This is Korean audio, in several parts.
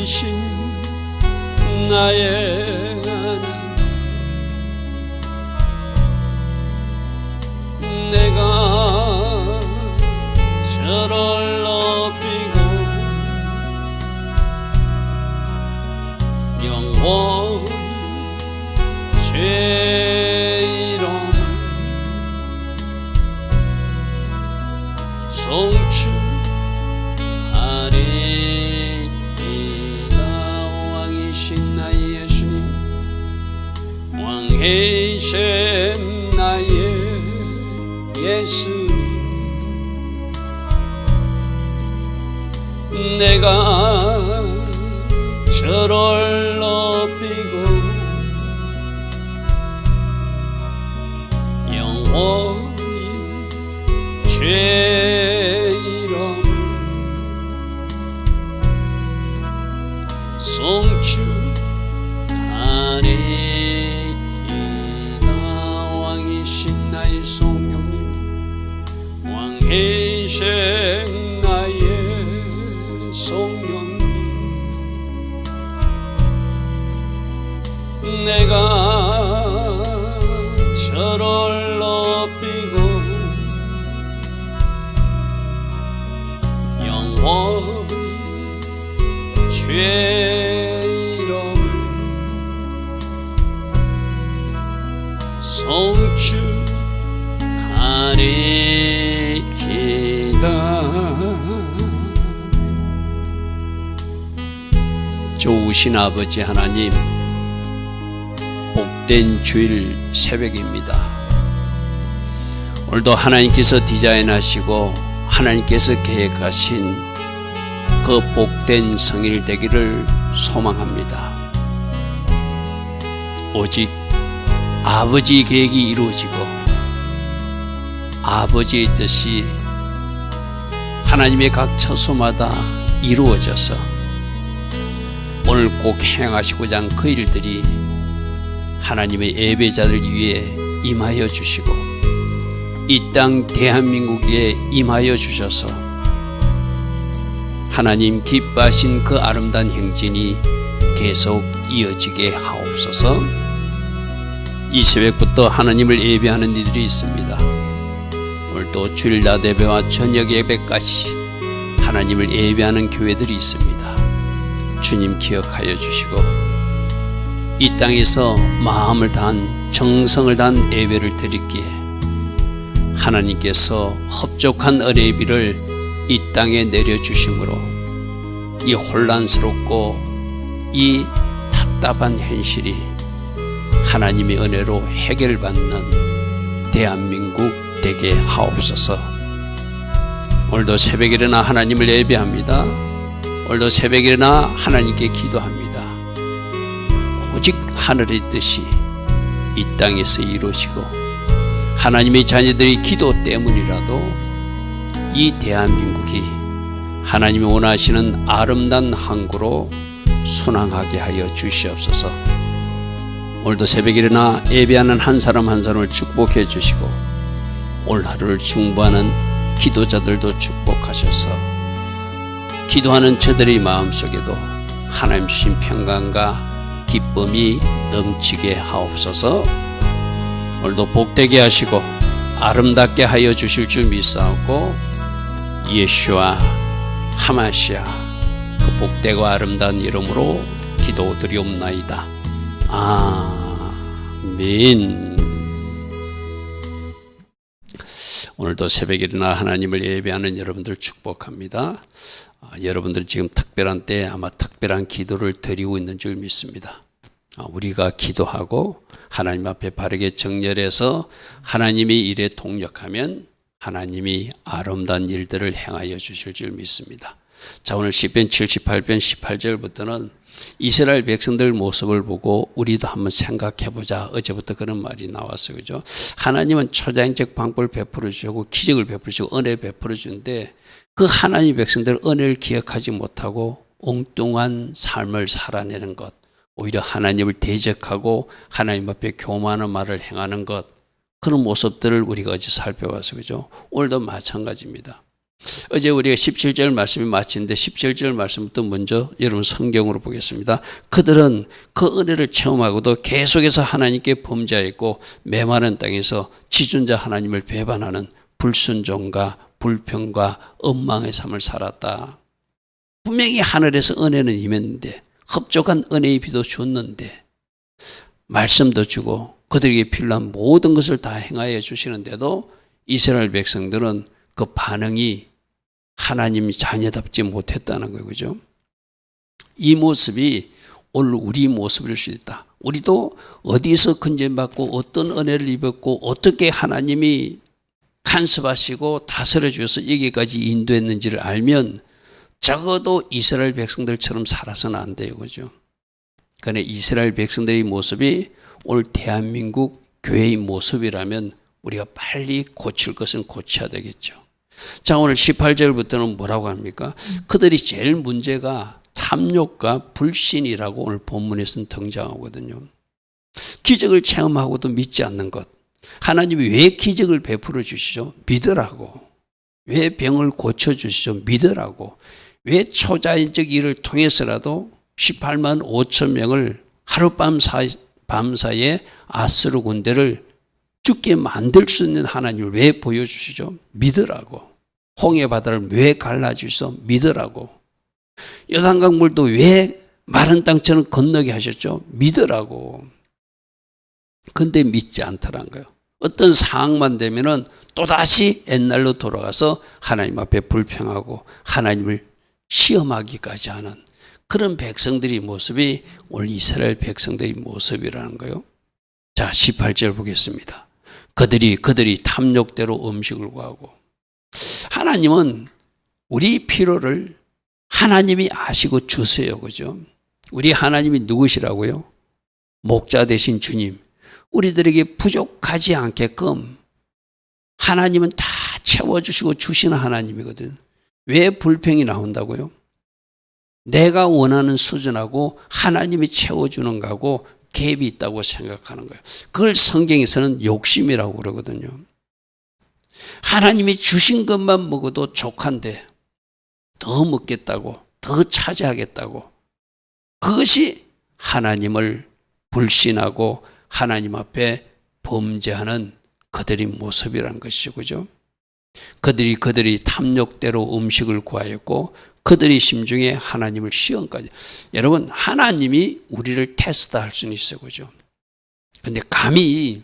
이신 나의 하나님, 내가 저를 높이고 영원히 죄 이름을 송축하리이다. 왕이신 나의 예수님, 왕이신 나의 예수님, 내가 저를 높이고 영원히 죄 이름을 송축하리이다. 왕이신 나의 성령님, 왕이신 나의 성령님, 내가 저를 높이고 영원히 죄 이름을 송축하리이다. 좋으신 아버지 하나님, 복된 주일 새벽입니다. 오늘도 하나님께서 디자인하시고 하나님께서 계획하신 그 복된 성일 되기를 소망합니다. 오직 아버지의 계획이 이루어지고 아버지의 뜻이 하나님의 각 처소마다 이루어져서 오늘 꼭 행하시고자 한 그 일들이 하나님의 예배자들 위해 임하여 주시고 이 땅 대한민국에 임하여 주셔서 하나님 기뻐하신 그 아름다운 행진이 계속 이어지게 하옵소서. 이 새벽부터 하나님을 예배하는 이들이 있습니다. 오늘도 주일 낮 예배와 저녁 예배까지 하나님을 예배하는 교회들이 있습니다. 주님 기억하여 주시고 이 땅에서 마음을 다한 정성을 다한 예배를 드리기에 하나님께서 흡족한 은혜의 비를 이 땅에 내려주심으로 이 혼란스럽고 이 답답한 현실이 하나님의 은혜로 해결받는 대한민국 되게 하옵소서. 오늘도 새벽에 일어나 하나님을 예배합니다. 오늘도 새벽에 일어나 하나님께 기도합니다. 오직 하늘의 뜻이 이 땅에서 이루어지고 하나님의 자녀들의 기도 때문이라도 이 대한민국이 하나님이 원하시는 아름다운 항구로 순항하게 하여 주시옵소서. 오늘도 새벽에 일어나 예배하는 한 사람 한 사람을 축복해 주시고 오늘 하루를 중보하는 기도자들도 축복하셔서 기도하는 저들의 마음속에도 하나님 주신 평강과 기쁨이 넘치게 하옵소서. 오늘도 복되게 하시고 아름답게 하여 주실 줄 믿사오고 예수와 하마시아 그 복되고 아름다운 이름으로 기도드리옵나이다. 아멘. 오늘도 새벽에 일어나 하나님을 예배하는 여러분들 축복합니다. 여러분들 지금 특별한 때 아마 특별한 기도를 드리고 있는 줄 믿습니다. 우리가 기도하고 하나님 앞에 바르게 정렬해서 하나님의 일에 동력하면 하나님이 아름다운 일들을 행하여 주실 줄 믿습니다. 자, 오늘 시편 78편 18절부터는 이스라엘 백성들 모습을 보고 우리도 한번 생각해보자. 어제부터 그런 말이 나왔어요. 그죠? 하나님은 초자연적 방법을 베풀어 주시고 기적을 베풀어 주시고 은혜 베풀어 주는데 그 하나님 백성들 은혜를 기억하지 못하고 엉뚱한 삶을 살아내는 것, 오히려 하나님을 대적하고 하나님 앞에 교만한 말을 행하는 것, 그런 모습들을 우리가 어제 살펴봤어요. 그죠? 오늘도 마찬가지입니다. 어제 우리가 17절 말씀이 마치는데 17절 말씀부터 먼저 여러분 성경으로 보겠습니다. 그들은 그 은혜를 체험하고도 계속해서 하나님께 범죄했고 메마른 땅에서 지존자 하나님을 배반하는 불순종과 불평과 엉망의 삶을 살았다. 분명히 하늘에서 은혜는 임했는데 흡족한 은혜의 비도 줬는데 말씀도 주고 그들에게 필요한 모든 것을 다 행하여 주시는데도 이스라엘 백성들은 그 반응이 하나님 자녀답지 못했다는 거예요. 그죠? 이 모습이 오늘 우리 모습일 수 있다. 우리도 어디서 건전받고 어떤 은혜를 입었고 어떻게 하나님이 간섭하시고 다스려 주셔서 여기까지 인도했는지를 알면 적어도 이스라엘 백성들처럼 살아서는 안 돼요. 그죠? 그런데 이스라엘 백성들의 모습이 오늘 대한민국 교회의 모습이라면 우리가 빨리 고칠 것은 고쳐야 되겠죠. 자, 오늘 18절부터는 뭐라고 합니까? 그들이 제일 문제가 탐욕과 불신이라고 오늘 본문에서는 등장하거든요. 기적을 체험하고도 믿지 않는 것. 하나님이 왜 기적을 베풀어 주시죠? 믿으라고. 왜 병을 고쳐주시죠? 믿으라고. 왜 초자연적 일을 통해서라도 18만 5천 명을 하룻밤 사이에 아스르 군대를 죽게 만들 수 있는 하나님을 왜 보여주시죠? 믿으라고. 홍해 바다를 왜 갈라주셔서 믿으라고. 요단강 물도 왜 마른 땅처럼 건너게 하셨죠? 믿으라고. 근데 믿지 않더란 거예요. 어떤 상황만 되면은 또다시 옛날로 돌아가서 하나님 앞에 불평하고 하나님을 시험하기까지 하는 그런 백성들의 모습이 오늘 이스라엘 백성들의 모습이라는 거예요. 자, 18절 보겠습니다. 그들이 탐욕대로 음식을 구하고. 하나님은 우리 필요를 하나님이 아시고 주세요. 그죠? 우리 하나님이 누구시라고요? 목자 되신 주님. 우리들에게 부족하지 않게끔 하나님은 다 채워주시고 주시는 하나님이거든요. 왜 불평이 나온다고요? 내가 원하는 수준하고 하나님이 채워주는 거하고 갭이 있다고 생각하는 거예요. 그걸 성경에서는 욕심이라고 그러거든요. 하나님이 주신 것만 먹어도 족한데 더 먹겠다고, 더 차지하겠다고. 그것이 하나님을 불신하고 하나님 앞에 범죄하는 그들의 모습이라는 것이죠. 그죠? 그들이 탐욕대로 음식을 구하였고 그들의 심중에 하나님을 시험까지. 여러분, 하나님이 우리를 테스트할 수는 있어요. 그죠? 근데 감히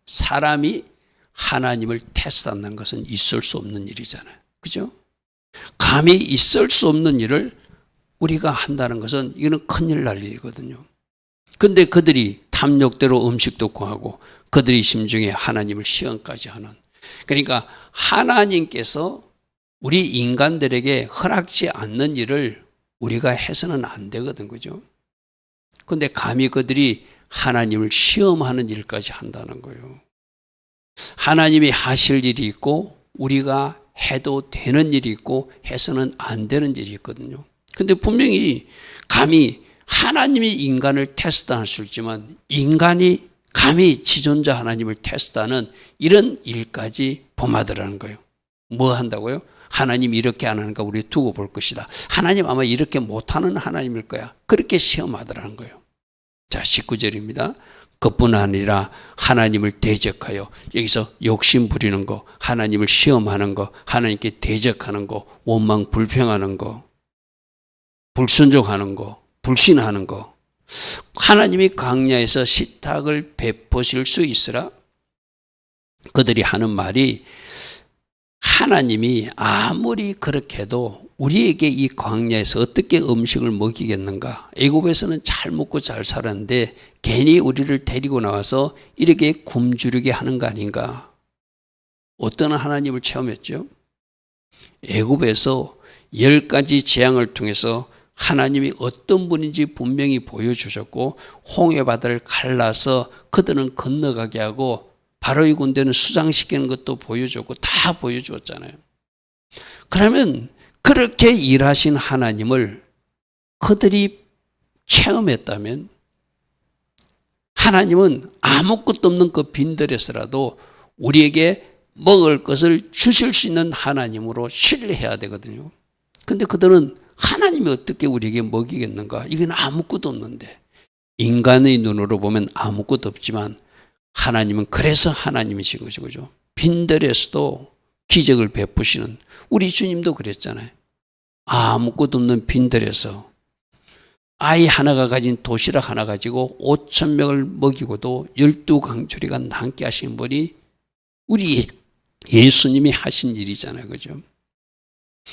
사람이 하나님을 테스트한다는 것은 있을 수 없는 일이잖아요. 그죠? 감히 있을 수 없는 일을 우리가 한다는 것은 이거는 큰일 날 일이거든요. 근데 그들이 탐욕대로 음식도 구하고 그들의 심중에 하나님을 시험까지 하는. 그러니까 하나님께서 우리 인간들에게 허락지 않는 일을 우리가 해서는 안 되거든. 그죠? 근데 감히 그들이 하나님을 시험하는 일까지 한다는 거예요. 하나님이 하실 일이 있고 우리가 해도 되는 일이 있고 해서는 안 되는 일이 있거든요. 근데 분명히 감히 하나님이 인간을 테스트할 수 있지만 인간이 감히 지존자 하나님을 테스트하는 이런 일까지 범하더라는 거예요. 뭐 한다고요? 하나님 이렇게 안 하니까 우리 두고 볼 것이다. 하나님 아마 이렇게 못하는 하나님일 거야. 그렇게 시험하더라는 거예요. 자, 19절입니다. 그뿐 아니라 하나님을 대적하여, 여기서 욕심 부리는 거, 하나님을 시험하는 거, 하나님께 대적하는 거, 원망 불평하는 거, 불순종하는 거, 불신하는 거. 하나님이 광야에서 식탁을 베푸실 수 있으라. 그들이 하는 말이 하나님이 아무리 그렇게 해도 우리에게 이 광야에서 어떻게 음식을 먹이겠는가. 애굽에서는 잘 먹고 잘 살았는데 괜히 우리를 데리고 나와서 이렇게 굶주리게 하는 거 아닌가. 어떤 하나님을 체험했죠? 애굽에서 10가지 재앙을 통해서 하나님이 어떤 분인지 분명히 보여주셨고 홍해 바다를 갈라서 그들은 건너가게 하고 바로의 군대는 수장시키는 것도 보여줬고 다 보여주었잖아요. 그러면 그렇게 일하신 하나님을 그들이 체험했다면 하나님은 아무것도 없는 그 빈들에서라도 우리에게 먹을 것을 주실 수 있는 하나님으로 신뢰해야 되거든요. 근데 그들은 하나님이 어떻게 우리에게 먹이겠는가? 이건 아무것도 없는데. 인간의 눈으로 보면 아무것도 없지만 하나님은 그래서 하나님이신 것이죠. 그죠? 빈들에서도 기적을 베푸시는, 우리 주님도 그랬잖아요. 아무것도 없는 빈들에서 아이 하나가 가진 도시락 하나 가지고 5,000명을 먹이고도 12강조리가 남게 하신 분이 우리 예수님이 하신 일이잖아요. 그죠?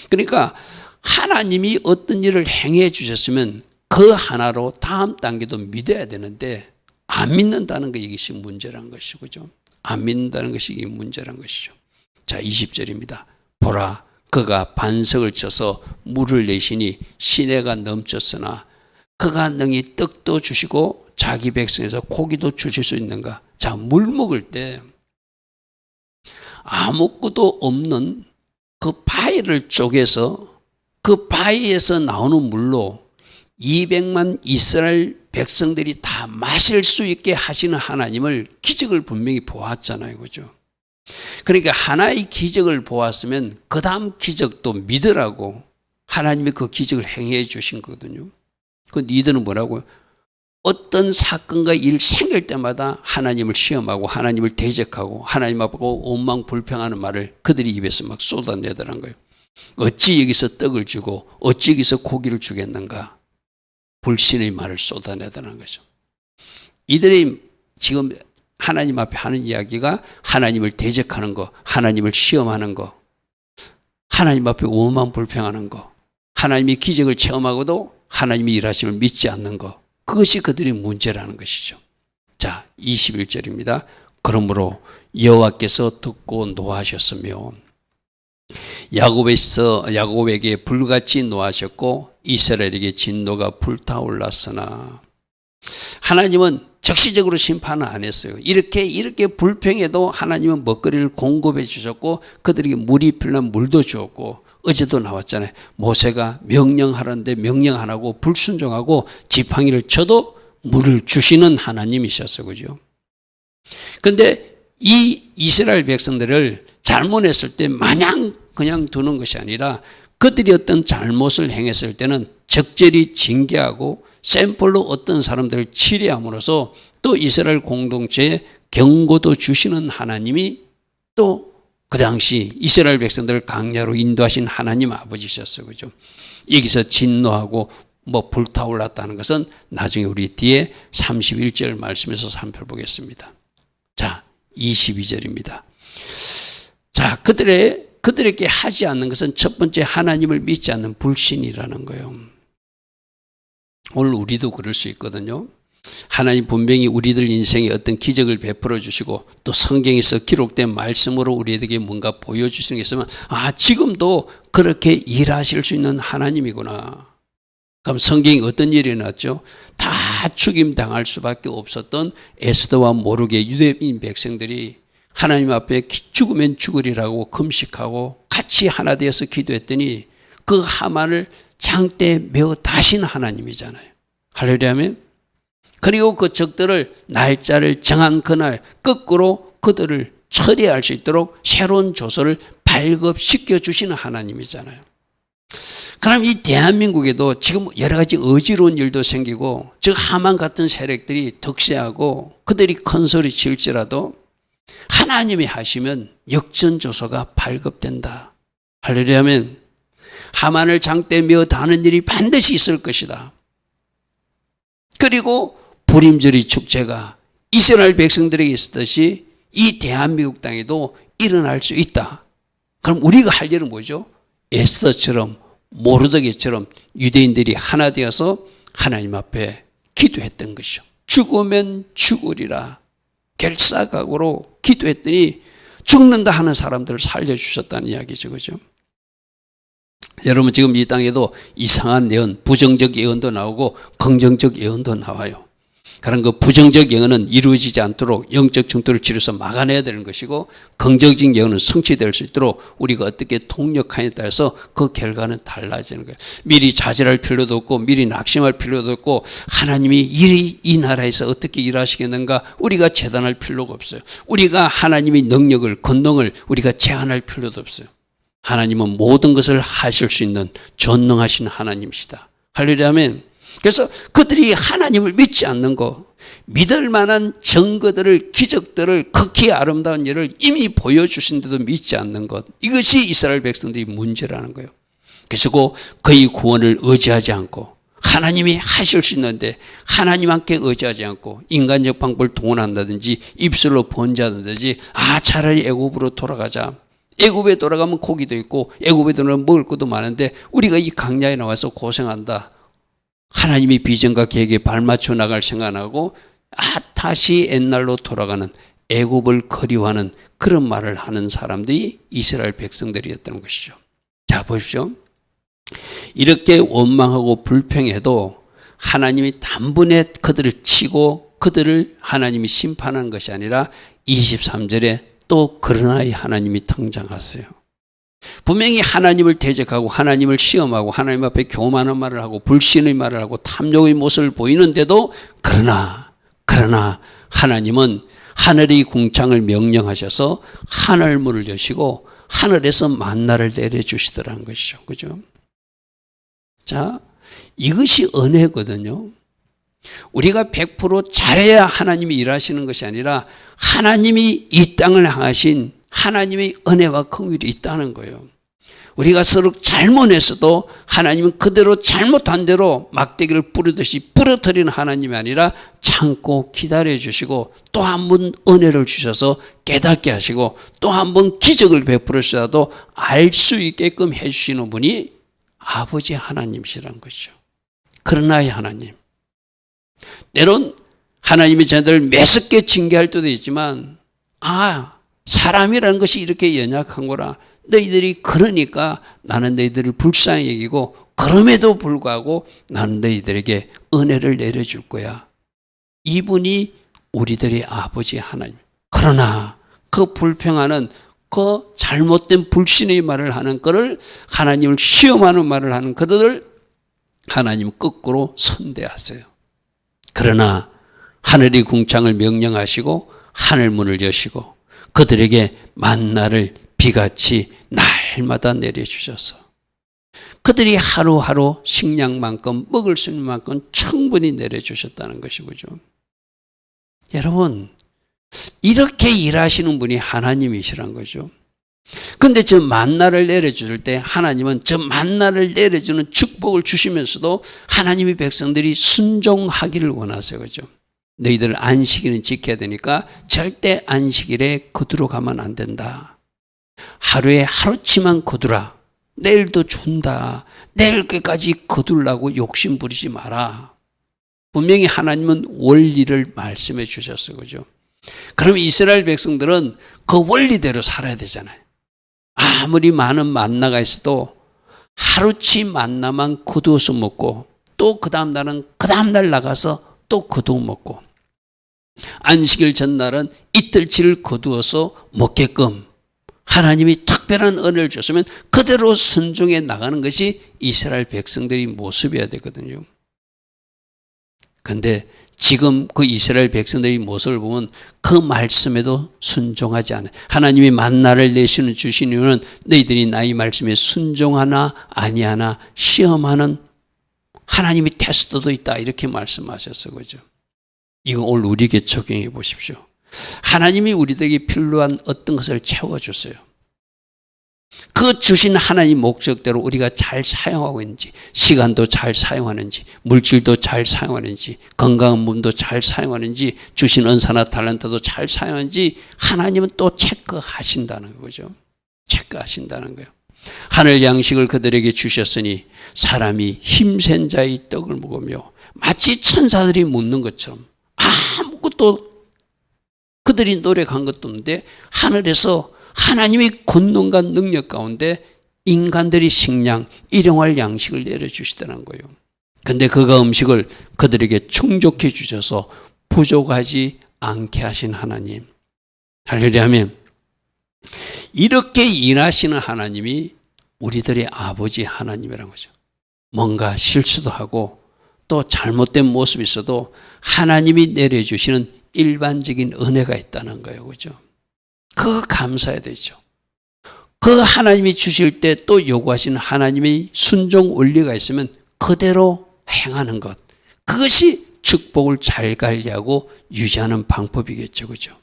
그러니까 하나님이 어떤 일을 행해 주셨으면 그 하나로 다음 단계도 믿어야 되는데 안 믿는다는 게 이것이 문제란 것이죠. 그죠? 안 믿는다는 것이 이게 문제란 것이죠. 자, 20절입니다. 보라, 그가 반석을 쳐서 물을 내시니 시내가 넘쳤으나 그가 능히 떡도 주시고 자기 백성에서 고기도 주실 수 있는가? 자, 물 먹을 때 아무것도 없는 그 바위를 쪼개서 그 바위에서 나오는 물로 200만 이스라엘 백성들이 다 마실 수 있게 하시는 하나님을 기적을 분명히 보았잖아요. 그죠? 그러니까 하나의 기적을 보았으면 그 다음 기적도 믿으라고 하나님이 그 기적을 행해 주신 거거든요. 그 니들은 뭐라고요? 어떤 사건과 일 생길 때마다 하나님을 시험하고 하나님을 대적하고 하나님 앞하고 원망불평하는 말을 그들이 입에서 막 쏟아내더란 거예요. 어찌 여기서 떡을 주고 어찌 여기서 고기를 주겠는가? 불신의 말을 쏟아내더라는 거죠. 이들이 지금 하나님 앞에 하는 이야기가 하나님을 대적하는 거, 하나님을 시험하는 거, 하나님 앞에 원망불평하는 거, 하나님이 기적을 체험하고도 하나님이 일하심을 믿지 않는 거, 그것이 그들의 문제라는 것이죠. 자, 21절입니다. 그러므로 여호와께서 듣고 노하셨으며 야곱에게 불같이 노하셨고 이스라엘에게 진노가 불타올랐으나, 하나님은 적시적으로 심판을 안 했어요. 이렇게 불평해도 하나님은 먹거리를 공급해 주셨고 그들에게 물이 필요한 물도 주었고, 어제도 나왔잖아요. 모세가 명령하라는데 명령 안 하고 불순종하고 지팡이를 쳐도 물을 주시는 하나님이셨어요. 그죠? 근데 이 이스라엘 백성들을 잘못했을 때 마냥 그냥 두는 것이 아니라 그들이 어떤 잘못을 행했을 때는 적절히 징계하고 샘플로 어떤 사람들을 치료함으로써 또 이스라엘 공동체에 경고도 주시는 하나님이 또 그 당시 이스라엘 백성들을 강야로 인도하신 하나님 아버지셨어요. 그죠? 여기서 진노하고 불타올랐다는 것은 나중에 우리 뒤에 31절 말씀에서 살펴보겠습니다. 자, 22절입니다. 자, 그들에게 하지 않는 것은 첫 번째 하나님을 믿지 않는 불신이라는 거예요. 오늘 우리도 그럴 수 있거든요. 하나님 분명히 우리들 인생에 어떤 기적을 베풀어 주시고 또 성경에서 기록된 말씀으로 우리에게 뭔가 보여주시는 게 있으면, 아, 지금도 그렇게 일하실 수 있는 하나님이구나. 그럼 성경에 어떤 일이 일어났죠? 다 죽임당할 수밖에 없었던 에스더와 모르게 유대인 백성들이 하나님 앞에 죽으면 죽으리라고 금식하고 같이 하나 되어서 기도했더니 그 하만을 장대에 메어 다신 하나님이잖아요. 할렐루야면. 그리고 그 적들을 날짜를 정한 그날 거꾸로 그들을 처리할 수 있도록 새로운 조서를 발급시켜 주시는 하나님이잖아요. 그럼 이 대한민국에도 지금 여러 가지 어지러운 일도 생기고 저 하만 같은 세력들이 득세하고 그들이 큰 소리 칠지라도 하나님이 하시면 역전조서가 발급된다. 할렐루야면. 하만을 장대에 메어 다는 일이 반드시 있을 것이다. 그리고 부림절의 축제가 이스라엘 백성들에게 있었듯이 이 대한민국 땅에도 일어날 수 있다. 그럼 우리가 할 일은 뭐죠? 에스더처럼 모르드게처럼 유대인들이 하나 되어서 하나님 앞에 기도했던 것이죠. 죽으면 죽으리라 결사각오로 기도했더니 죽는다 하는 사람들을 살려주셨다는 이야기죠. 그죠? 여러분, 지금 이 땅에도 이상한 예언, 부정적 예언도 나오고 긍정적 예언도 나와요. 그런 그 부정적 예언은 이루어지지 않도록 영적 정도를 치료해서 막아내야 되는 것이고, 긍정적인 예언은 성취될 수 있도록 우리가 어떻게 통역하냐에 따라서 그 결과는 달라지는 거예요. 미리 좌절할 필요도 없고 미리 낙심할 필요도 없고, 하나님이 이 나라에서 어떻게 일하시겠는가 우리가 재단할 필요가 없어요. 우리가 하나님의 능력을, 권능을 우리가 제한할 필요도 없어요. 하나님은 모든 것을 하실 수 있는 전능하신 하나님이시다. 할렐루야, 아멘. 그래서 그들이 하나님을 믿지 않는 거, 믿을 만한 증거들을, 기적들을, 극히 아름다운 일을 이미 보여주신데도 믿지 않는 것, 이것이 이스라엘 백성들이 문제라는 거예요. 그래서 그의 구원을 의지하지 않고, 하나님이 하실 수 있는데 하나님께 의지하지 않고 인간적 방법을 동원한다든지 입술로 번제하든지, 차라리 애굽으로 돌아가자. 애굽에 돌아가면 고기도 있고 애굽에 돌아가면 먹을 것도 많은데 우리가 이 강야에 나와서 고생한다. 하나님의 비전과 계획에 발맞춰 나갈 생각 안 하고 다시 옛날로 돌아가는, 애굽을 그리워하는 그런 말을 하는 사람들이 이스라엘 백성들이었다는 것이죠. 자, 보십시오. 이렇게 원망하고 불평해도 하나님이 단번에 그들을 치고 그들을 하나님이 심판하는 것이 아니라 23절에 또 그러나의 하나님이 등장하세요. 분명히 하나님을 대적하고 하나님을 시험하고 하나님 앞에 교만한 말을 하고 불신의 말을 하고 탐욕의 모습을 보이는데도 그러나 하나님은 하늘의 궁창을 명령하셔서 하늘문을 여시고 하늘에서 만나를 내려주시더라는 것이죠. 그죠? 자, 이것이 은혜거든요. 우리가 100% 잘해야 하나님이 일하시는 것이 아니라 하나님이 이 땅을 향하신 하나님의 은혜와 긍휼이 있다는 거예요. 우리가 서로 잘못했어도 하나님은 그대로 잘못한 대로 막대기를 뿌리듯이 부러뜨리는 하나님이 아니라 참고 기다려주시고 또 한 번 은혜를 주셔서 깨닫게 하시고 또 한 번 기적을 베풀으시라도 알 수 있게끔 해주시는 분이 아버지 하나님이시라는 것이죠. 그러나의 하나님. 때론 하나님이 자녀들을 매섭게 징계할 때도 있지만, 사람이라는 것이 이렇게 연약한 거라. 너희들이 그러니까 나는 너희들을 불쌍히 여기고 그럼에도 불구하고 나는 너희들에게 은혜를 내려줄 거야. 이분이 우리들의 아버지 하나님. 그러나 그 불평하는 그 잘못된 불신의 말을 하는 그를, 하나님을 시험하는 말을 하는 그들을 하나님 거꾸로 선대하세요. 그러나 하늘의 궁창을 명령하시고 하늘문을 여시고 그들에게 만나를 비같이 날마다 내려주셔서 그들이 하루하루 식량만큼, 먹을 수 있는 만큼 충분히 내려주셨다는 것이죠. 여러분, 이렇게 일하시는 분이 하나님이시란 거죠. 그런데 저 만나를 내려줄 때 하나님은 저 만나를 내려주는 축복을 주시면서도 하나님의 백성들이 순종하기를 원하세요. 그죠? 너희들 안식일은 지켜야 되니까 절대 안식일에 거두러 가면 안 된다. 하루에 하루치만 거두라. 내일도 준다. 내일까지 거두려고 욕심 부리지 마라. 분명히 하나님은 원리를 말씀해 주셨어요. 그죠? 그럼 이스라엘 백성들은 그 원리대로 살아야 되잖아요. 아무리 많은 만나가 있어도 하루치 만나만 거두어서 먹고 또 그 다음 날 나가서 또 거두어 먹고, 안식일 전날은 이틀치를 거두어서 먹게끔 하나님이 특별한 은혜를 줬으면 그대로 순종해 나가는 것이 이스라엘 백성들의 모습이어야 되거든요. 그런데 지금 그 이스라엘 백성들의 모습을 보면 그 말씀에도 순종하지 않아요. 하나님이 만나를 내시는 주신 이유는 너희들이 나의 말씀에 순종하나 아니하나 시험하는 하나님의 테스트도 있다, 이렇게 말씀하셨어요. 그죠? 이거 오늘 우리에게 적용해 보십시오. 하나님이 우리들에게 필요한 어떤 것을 채워줬어요. 그 주신 하나님 목적대로 우리가 잘 사용하고 있는지, 시간도 잘 사용하는지, 물질도 잘 사용하는지, 건강한 몸도 잘 사용하는지, 주신 은사나 탤런트도 잘 사용하는지 하나님은 또 체크하신다는 거죠. 체크하신다는 거예요. 하늘 양식을 그들에게 주셨으니 사람이 힘센 자의 떡을 먹으며, 마치 천사들이 묻는 것처럼 아무것도 그들이 노력한 것도 없는데 하늘에서 하나님의 권능과 능력 가운데 인간들이 식량, 일용할 양식을 내려주시더라는 거예요. 그런데 그가 음식을 그들에게 충족해 주셔서 부족하지 않게 하신 하나님. 할렐루야. 이렇게 일하시는 하나님이 우리들의 아버지 하나님이라는 거죠. 뭔가 실수도 하고 또 잘못된 모습이 있어도 하나님이 내려주시는 일반적인 은혜가 있다는 거예요. 그죠? 그거 감사해야 되죠. 그 하나님이 주실 때 또 요구하시는 하나님의 순종 원리가 있으면 그대로 행하는 것. 그것이 축복을 잘 관리하고 유지하는 방법이겠죠. 그죠?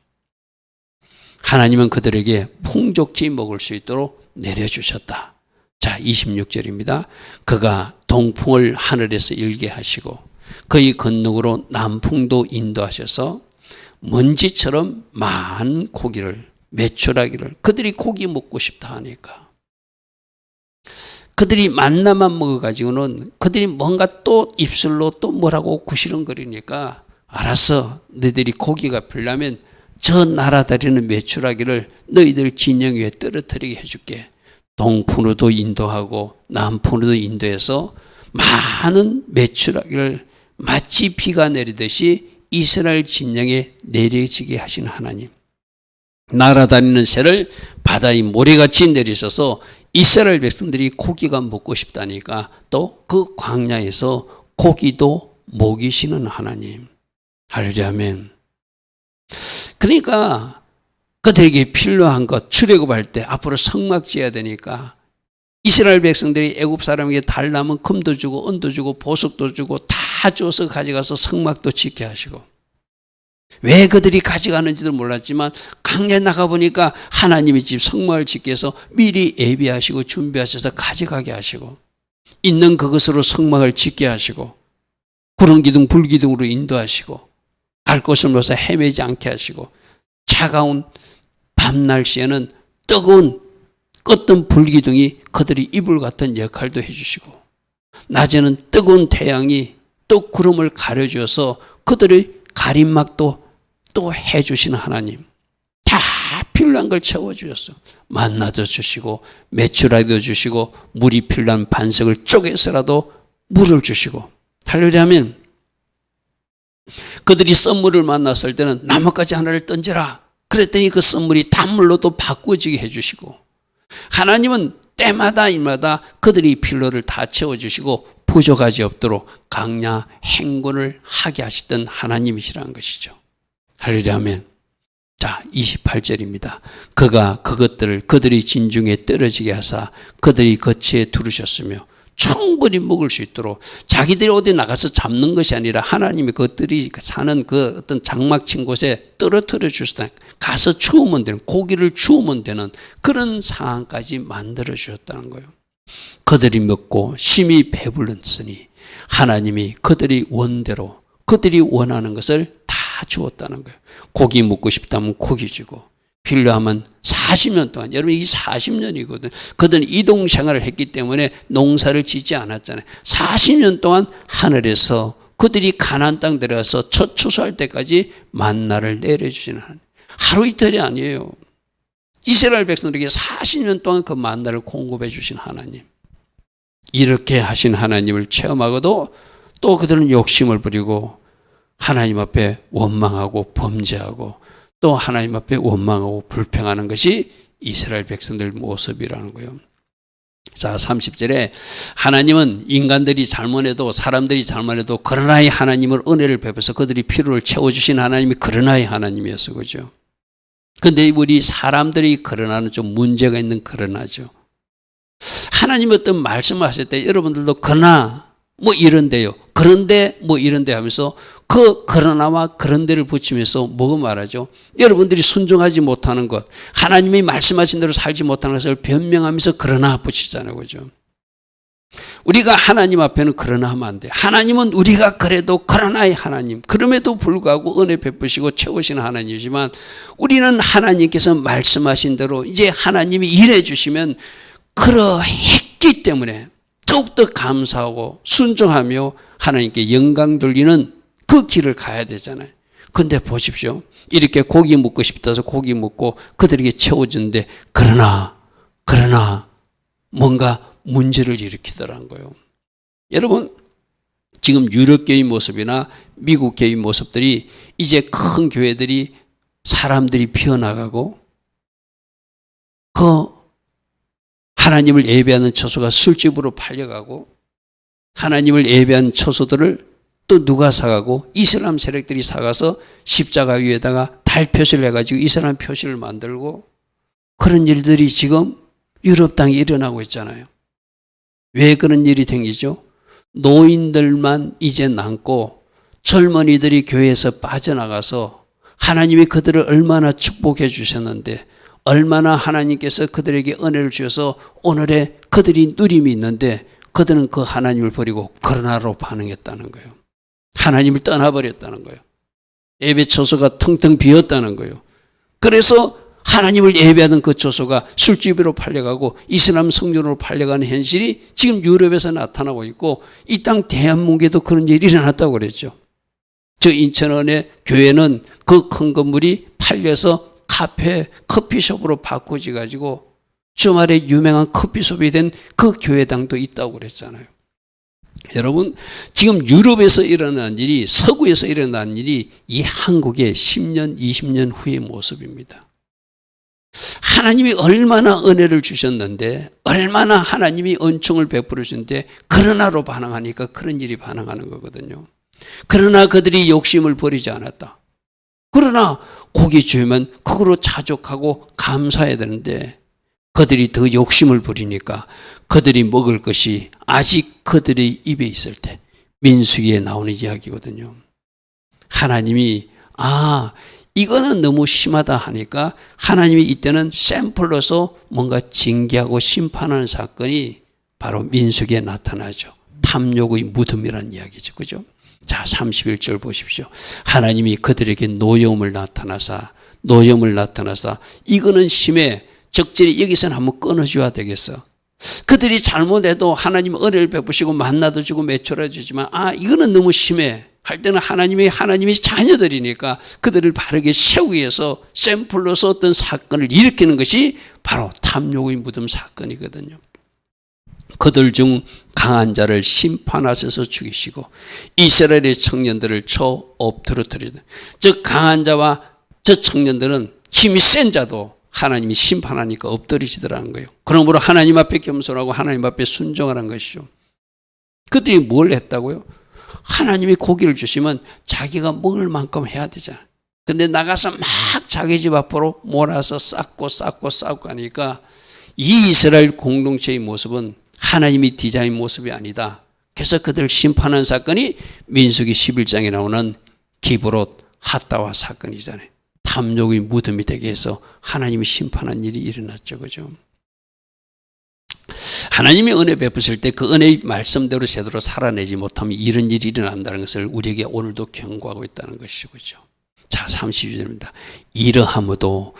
하나님은 그들에게 풍족히 먹을 수 있도록 내려주셨다. 자, 26절입니다. 그가 동풍을 하늘에서 일게 하시고 그의 건너으로 남풍도 인도하셔서 먼지처럼 많은 고기를 메추라기를 그들이 고기 먹고 싶다 하니까 그들이 만나만 먹어가지고는 그들이 뭔가 또 입술로 또 뭐라고 구시렁거리니까 알았어, 너희들이 고기가 필요하면 저 날아다니는 메추라기를 너희들 진영 위에 떨어뜨리게 해줄게. 동풍으로도 인도하고 남풍으로도 인도해서 많은 메추라기를 마치 비가 내리듯이 이스라엘 진영에 내려지게 하신 하나님. 날아다니는 새를 바다의 모래같이 내리셔서 이스라엘 백성들이 고기가 먹고 싶다니까 또 그 광야에서 고기도 먹이시는 하나님. 할렐루야. 아멘. 그러니까 그들에게 필요한 것 출애굽할 때 앞으로 성막 지어야 되니까 이스라엘 백성들이 애굽 사람에게 달라면 금도 주고 은도 주고 보석도 주고 다 줘서 가져가서 성막도 짓게 하시고 왜 그들이 가져가는지도 몰랐지만 강에 나가보니까 하나님의 집 성막을 짓기 위해서 미리 예비하시고 준비하셔서 가져가게 하시고 있는 그것으로 성막을 짓게 하시고 구름기둥 불기둥으로 인도하시고 갈 곳을 몰라서 헤매지 않게 하시고 차가운 밤 날씨에는 뜨거운 껐던 불기둥이 그들이 이불 같은 역할도 해주시고 낮에는 뜨거운 태양이 또 구름을 가려주어서 그들의 가림막도 또 해주시는 하나님. 다 필요한 걸 채워주셨어. 만나도 주시고 메추라기도 주시고 물이 필요한 반석을 쪼개서라도 물을 주시고 할렐루야 하면 그들이 썬물을 만났을 때는 나뭇가지 하나를 던져라. 그랬더니 그 썬물이 단물로도 바꿔지게 해주시고 하나님은 때마다 일마다 그들이 필요를 다 채워주시고 부족하지 없도록 강야 행군을 하게 하시던 하나님이시라는 것이죠. 할렐루야 아멘. 자, 28절입니다. 그가 그것들을 그들이 진중에 떨어지게 하사 그들이 거치에 두르셨으며 충분히 먹을 수 있도록 자기들이 어디 나가서 잡는 것이 아니라 하나님이 그것들이 사는 그 어떤 장막 친 곳에 떨어뜨려 주셨다. 가서 추우면 되는, 고기를 추우면 되는 그런 상황까지 만들어 주셨다는 거예요. 그들이 먹고 심히 배불렀으니 하나님이 그들이 원대로 그들이 원하는 것을 다 주었다는 거예요. 고기 먹고 싶다면 고기 주고 필요하면 40년 동안, 여러분 이 40년이거든. 그들은 이동 생활을 했기 때문에 농사를 짓지 않았잖아요. 40년 동안 하늘에서 그들이 가나안 땅 들어가서 첫 추수할 때까지 만나를 내려주시는 하나님. 하루 이틀이 아니에요. 이스라엘 백성들에게 40년 동안 그 만나를 공급해 주신 하나님. 이렇게 하신 하나님을 체험하고도 또 그들은 욕심을 부리고 하나님 앞에 원망하고 범죄하고 또 하나님 앞에 원망하고 불평하는 것이 이스라엘 백성들 모습이라는 거예요. 자, 30절에 하나님은 인간들이 잘못해도 사람들이 잘못해도 그러나의 하나님을 은혜를 베풀어서 그들이 필요를 채워주신 하나님이 그러나의 하나님이었어. 그죠? 근데 우리 사람들이 그러나는 좀 문제가 있는 그러나죠. 하나님이 어떤 말씀을 하실 때 여러분들도 그러나 뭐 이런데요. 그런데 뭐 이런데 하면서 그 그러나와 그런데를 붙이면서 뭐고 말하죠? 여러분들이 순종하지 못하는 것, 하나님이 말씀하신 대로 살지 못하는 것을 변명하면서 그러나 붙이잖아요. 그죠? 우리가 하나님 앞에는 그러나 하면 안 돼요. 하나님은 우리가 그래도 그러나의 하나님, 그럼에도 불구하고 은혜 베푸시고 채우시는 하나님이지만 우리는 하나님께서 말씀하신 대로 이제 하나님이 일해 주시면 그러했기 때문에 더욱더 감사하고 순종하며 하나님께 영광 돌리는 그 길을 가야 되잖아요. 근데 보십시오. 이렇게 고기 먹고 싶다 해서 고기 먹고 그들에게 채워주는데 그러나 뭔가 문제를 일으키더라는 거예요. 여러분 지금 유럽 교회 모습이나 미국 교회 모습들이 이제 큰 교회들이 사람들이 피어나가고 그 하나님을 예배하는 처소가 술집으로 팔려가고 하나님을 예배하는 처소들을 또 누가 사가고 이슬람 세력들이 사가서 십자가 위에다가 달 표시를 해가지고 이슬람 표시를 만들고 그런 일들이 지금 유럽 땅에 일어나고 있잖아요. 왜 그런 일이 생기죠? 노인들만 이제 남고 젊은이들이 교회에서 빠져나가서 하나님이 그들을 얼마나 축복해 주셨는데 얼마나 하나님께서 그들에게 은혜를 주셔서 오늘의 그들이 누림이 있는데 그들은 그 하나님을 버리고 그러나로 반응했다는 거예요. 하나님을 떠나버렸다는 거예요. 예배 처소가 텅텅 비었다는 거예요. 그래서 하나님을 예배하던 그 처소가 술집으로 팔려가고 이슬람 성전으로 팔려가는 현실이 지금 유럽에서 나타나고 있고 이 땅 대한민국에도 그런 일이 일어났다고 그랬죠. 저 인천원의 교회는 그 큰 건물이 팔려서 카페, 커피숍으로 바꾸지 가지고 주말에 유명한 커피숍이 된 그 교회당도 있다고 그랬잖아요. 여러분, 지금 유럽에서 일어난 일이, 서구에서 일어난 일이 이 한국의 10년, 20년 후의 모습입니다. 하나님이 얼마나 은혜를 주셨는데, 얼마나 하나님이 은총을 베풀어 주셨는데, 그러나로 반응하니까 그런 일이 반응하는 거거든요. 그러나 그들이 욕심을 버리지 않았다. 그러나 고기 주면 그거로 자족하고 감사해야 되는데 그들이 더 욕심을 부리니까 그들이 먹을 것이 아직 그들의 입에 있을 때 민수기에 나오는 이야기거든요. 하나님이 이거는 너무 심하다 하니까 하나님이 이때는 샘플로서 뭔가 징계하고 심판하는 사건이 바로 민수기에 나타나죠. 탐욕의 무덤이라는 이야기죠. 그죠? 자, 31절 보십시오. 하나님이 그들에게 노여움을 나타나사 이거는 심해. 적절히 여기서는 한번 끊어줘야 되겠어. 그들이 잘못해도 하나님 은혜를 베푸시고 만나도 주고 매초라 주지만 이거는 너무 심해 할 때는 하나님이 자녀들이니까 그들을 바르게 세우기 위해서 샘플로서 어떤 사건을 일으키는 것이 바로 탐욕의 무덤 사건이거든요. 그들 중 강한 자를 심판하셔서 죽이시고 이스라엘의 청년들을 쳐 엎드러뜨리다. 즉 강한 자와 저 청년들은 힘이 센 자도 하나님이 심판하니까 엎드리시더라는 거예요. 그러므로 하나님 앞에 겸손하고 하나님 앞에 순종하라는 것이죠. 그들이 뭘 했다고요? 하나님이 고기를 주시면 자기가 먹을 만큼 해야 되잖아요. 근데 나가서 막 자기 집 앞으로 몰아서 쌓고 하니까 이 이스라엘 공동체의 모습은 하나님이 디자인 모습이 아니다. 그래서 그들 심판한 사건이 민수기 11장에 나오는 기브롯 핫다와 사건이잖아요. 탐욕의 무덤이 되게 해서 하나님이 심판한 일이 일어났죠. 그죠? 하나님이 은혜 베푸실 때 그 은혜의 말씀대로 제대로 살아내지 못하면 이런 일이 일어난다는 것을 우리에게 오늘도 경고하고 있다는 것이죠. 그죠? 자, 32절입니다. 이러함에도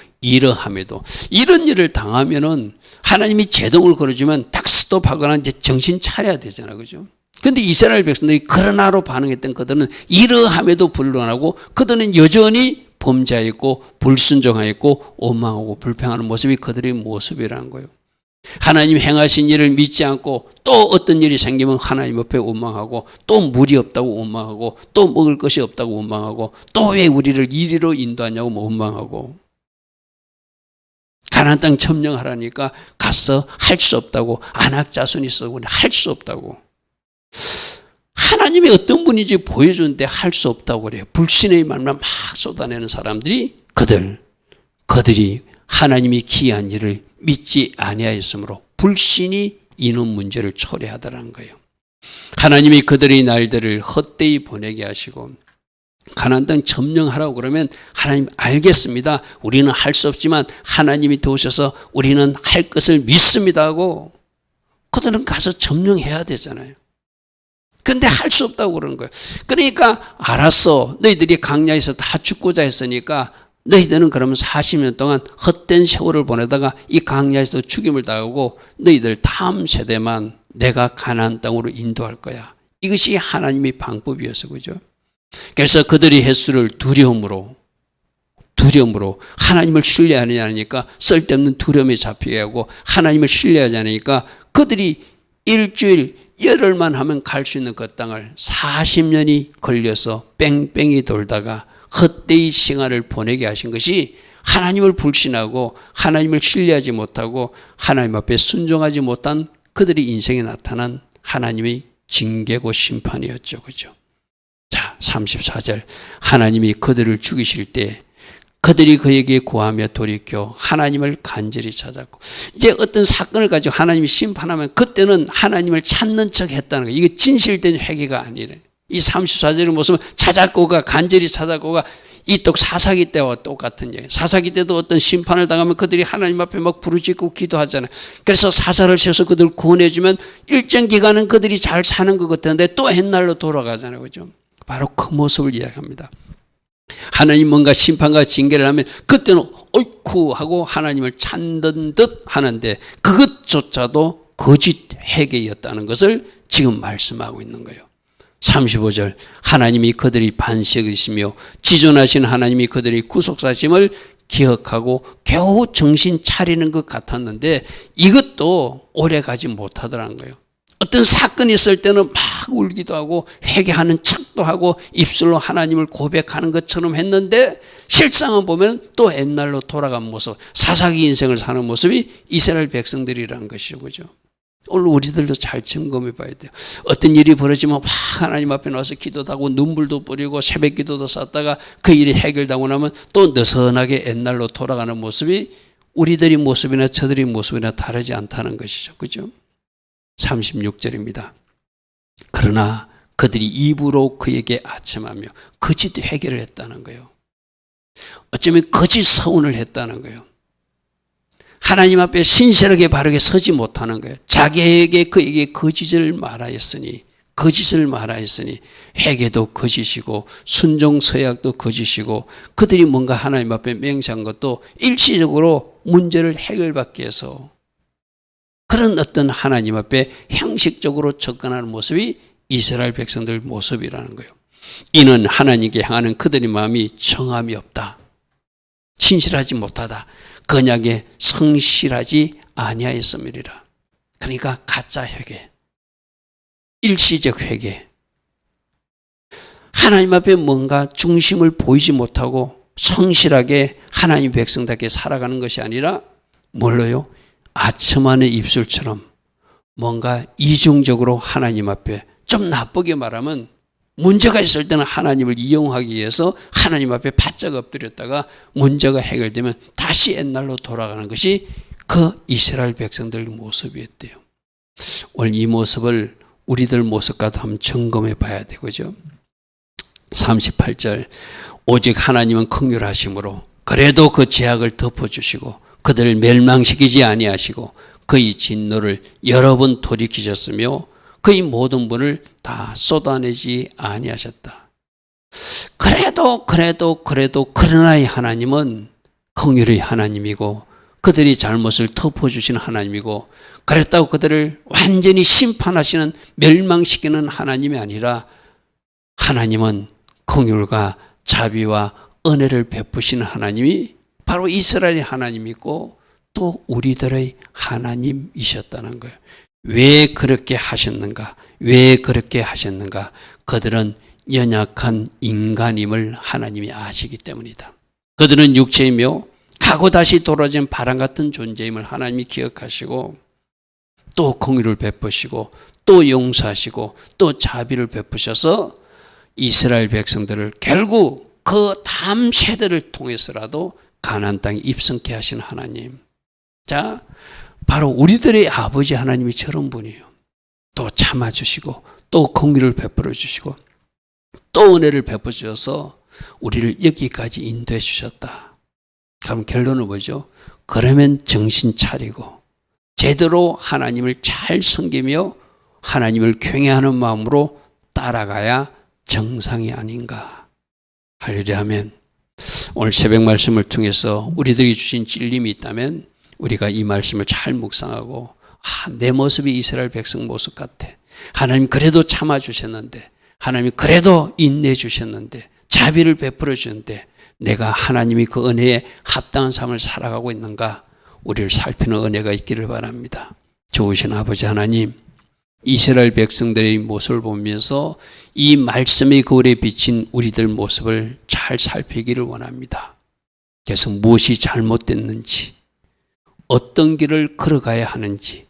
이런 일을 당하면은 하나님이 제동을 걸어주면 딱 스톱하거나 이제 정신 차려야 되잖아요. 그죠? 근데 이스라엘 백성들이 그러나로 반응했던 그들은 이러함에도 불론하고 그들은 여전히 범죄했고 불순종하였고 원망하고 불평하는 모습이 그들의 모습이라는 거예요. 하나님 행하신 일을 믿지 않고 또 어떤 일이 생기면 하나님 앞에 원망하고 또 물이 없다고 원망하고 또 먹을 것이 없다고 원망하고 또 왜 우리를 이리로 인도하냐고 원망하고 가나안 땅 점령하라니까 가서 할 수 없다고 안악 자손이 있어도 할 수 없다고 하나님이 어떤 분인지 보여주는데 할 수 없다고 그래요. 불신의 말만 막 쏟아내는 사람들이 그들이 하나님이 기이한 일을 믿지 아니하였으므로 불신이 이런 문제를 초래하더라는 거예요. 하나님이 그들의 날들을 헛되이 보내게 하시고 가나안 땅 점령하라고 그러면 하나님 알겠습니다. 우리는 할 수 없지만 하나님이 도우셔서 우리는 할 것을 믿습니다 하고 그들은 가서 점령해야 되잖아요. 근데 할 수 없다고 그러는 거예요. 그러니까 알았어. 너희들이 광야에서 다 죽고자 했으니까 너희들은 그러면 40년 동안 헛된 세월을 보내다가 이 광야에서 죽임을 당하고 너희들 다음 세대만 내가 가나안 땅으로 인도할 거야. 이것이 하나님의 방법이어서 그죠. 그래서 그들이 횟수를 두려움으로 하나님을 신뢰하지 않으니까 쓸데없는 두려움에 잡히게 하고 하나님을 신뢰하지 않으니까 그들이 일주일 열흘만 하면 갈 수 있는 그 땅을 40년이 걸려서 뺑뺑이 돌다가 헛되이 시간을 보내게 하신 것이 하나님을 불신하고 하나님을 신뢰하지 못하고 하나님 앞에 순종하지 못한 그들의 인생에 나타난 하나님의 징계고 심판이었죠. 그죠? 자, 34절. 하나님이 그들을 죽이실 때 그들이 그에게 구하며 돌이켜 하나님을 간절히 찾았고, 이제 어떤 사건을 가지고 하나님이 심판하면 그때는 하나님을 찾는 척 했다는 거예요. 이게 진실된 회개가 아니래. 이 34절의 모습은 찾았고가, 간절히 찾았고가 이 또 사사기 때와 똑같은 얘기예요. 사사기 때도 어떤 심판을 당하면 그들이 하나님 앞에 막 부르짖고 기도하잖아요. 그래서 사사를 세워서 그들을 구원해주면 일정 기간은 그들이 잘 사는 것 같았는데 또 옛날로 돌아가잖아요. 그죠? 바로 그 모습을 이야기합니다. 하나님 뭔가 심판과 징계를 하면 그때는 어이쿠 하고 하나님을 찾는 듯 하는데 그것조차도 거짓 회개였다는 것을 지금 말씀하고 있는 거예요. 35절. 하나님이 그들이 반석이시며 지존하신 하나님이 그들의 구속사심을 기억하고 겨우 정신 차리는 것 같았는데 이것도 오래 가지 못하더라는 거예요. 어떤 사건이 있을 때는 막 울기도 하고 회개하는 척도 하고 입술로 하나님을 고백하는 것처럼 했는데 실상은 보면 또 옛날로 돌아간 모습, 사사기 인생을 사는 모습이 이스라엘 백성들이라는 것이죠. 그죠? 오늘 우리들도 잘 점검해 봐야 돼요. 어떤 일이 벌어지면 막 하나님 앞에 나와서 기도도 하고 눈물도 뿌리고 새벽 기도도 쌌다가 그 일이 해결되고 나면 또 느슨하게 옛날로 돌아가는 모습이 우리들의 모습이나 저들의 모습이나 다르지 않다는 것이죠. 그죠? 36절입니다. 그러나 그들이 입으로 그에게 아첨하며 거짓 회개를 했다는 거예요. 어쩌면 거짓 서운을 했다는 거예요. 하나님 앞에 신실하게 바르게 서지 못하는 거예요. 자기에게 그에게 거짓을 말하였으니 회개도 거짓이고 순종 서약도 거짓이고 그들이 뭔가 하나님 앞에 맹세한 것도 일시적으로 문제를 해결받기 위해서 그런 어떤 하나님 앞에 형식적으로 접근하는 모습이 이스라엘 백성들 모습이라는 거예요. 이는 하나님께 향하는 그들의 마음이 정함이 없다. 진실하지 못하다. 언약에 성실하지 아니하였음이니라. 그러니까 가짜 회개, 일시적 회개. 하나님 앞에 뭔가 중심을 보이지 못하고 성실하게 하나님 백성답게 살아가는 것이 아니라 뭘로요? 아첨하는 입술처럼 뭔가 이중적으로 하나님 앞에, 좀 나쁘게 말하면 문제가 있을 때는 하나님을 이용하기 위해서 하나님 앞에 바짝 엎드렸다가 문제가 해결되면 다시 옛날로 돌아가는 것이 그 이스라엘 백성들 모습이었대요. 오늘 이 모습을 우리들 모습과도 한번 점검해 봐야 되고죠. 38절. 오직 하나님은 긍휼하심으로 그래도 그 죄악을 덮어주시고 그들을 멸망시키지 아니하시고 그의 진노를 여러 번 돌이키셨으며 그의 모든 분을 다 쏟아내지 아니하셨다. 그래도 그러나 하나님은 긍휼의 하나님이고 그들이 잘못을 덮어주시는 하나님이고 그랬다고 그들을 완전히 심판하시는 멸망시키는 하나님이 아니라 하나님은 긍휼과 자비와 은혜를 베푸시는 하나님이 바로 이스라엘의 하나님이고 또 우리들의 하나님이셨다는 거예요. 왜 그렇게 하셨는가? 그들은 연약한 인간임을 하나님이 아시기 때문이다. 그들은 육체이며 가고 다시 돌아진 바람 같은 존재임을 하나님이 기억하시고 또 긍휼을 베푸시고 또 용서하시고 또 자비를 베푸셔서 이스라엘 백성들을 결국 그 다음 세대를 통해서라도 가나안 땅에 입성케 하신 하나님. 자, 바로 우리들의 아버지 하나님이 저런 분이에요. 또 참아주시고 또 긍휼을 베풀어 주시고 또 은혜를 베풀어 주셔서 우리를 여기까지 인도해 주셨다. 그럼 결론은 뭐죠? 그러면 정신 차리고 제대로 하나님을 잘 섬기며 하나님을 경외하는 마음으로 따라가야 정상이 아닌가. 할렐루야면 오늘 새벽 말씀을 통해서 우리들이 주신 찔림이 있다면 우리가 이 말씀을 잘 묵상하고 내 모습이 이스라엘 백성 모습 같아. 하나님 그래도 참아주셨는데 하나님 그래도 인내해 주셨는데 자비를 베풀어 주셨는데 내가 하나님이 그 은혜에 합당한 삶을 살아가고 있는가 우리를 살피는 은혜가 있기를 바랍니다. 좋으신 아버지 하나님 이스라엘 백성들의 모습을 보면서 이 말씀의 거울에 비친 우리들 모습을 잘 살피기를 원합니다. 그래서 무엇이 잘못됐는지, 어떤 길을 걸어가야 하는지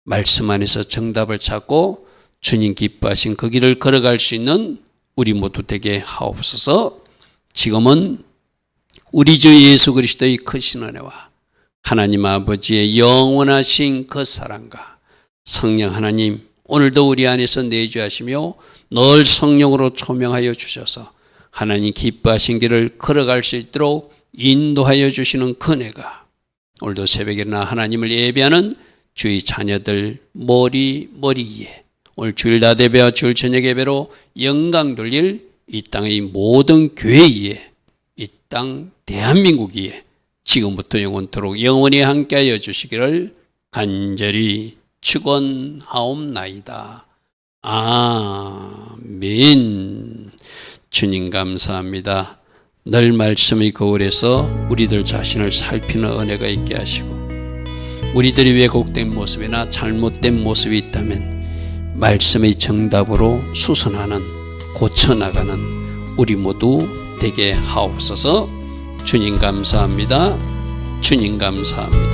말씀 안에서 정답을 찾고 주님 기뻐하신 그 길을 걸어갈 수 있는 우리 모두 되게 하옵소서. 지금은 우리 주 예수 그리스도의 크신 은혜와 하나님 아버지의 영원하신 그 사랑과 성령 하나님 오늘도 우리 안에서 내주하시며 늘 성령으로 초명하여 주셔서 하나님 기뻐하신 길을 걸어갈 수 있도록 인도하여 주시는 그 은혜가 오늘도 새벽에나 하나님을 예배하는 주의 자녀들 머리 위에 오늘 주일 낮 예배와 주일 저녁 예배로 영광 돌릴 이 땅의 모든 교회 위에 이 땅 대한민국 위에 지금부터 영원토록 영원히 함께하여 주시기를 간절히 축원하옵나이다. 아멘. 주님 감사합니다. 늘 말씀의 거울에서 우리들 자신을 살피는 은혜가 있게 하시고 우리들이 왜곡된 모습이나 잘못된 모습이 있다면 말씀의 정답으로 수선하는 고쳐나가는 우리 모두 되게 하옵소서. 주님 감사합니다. 주님 감사합니다.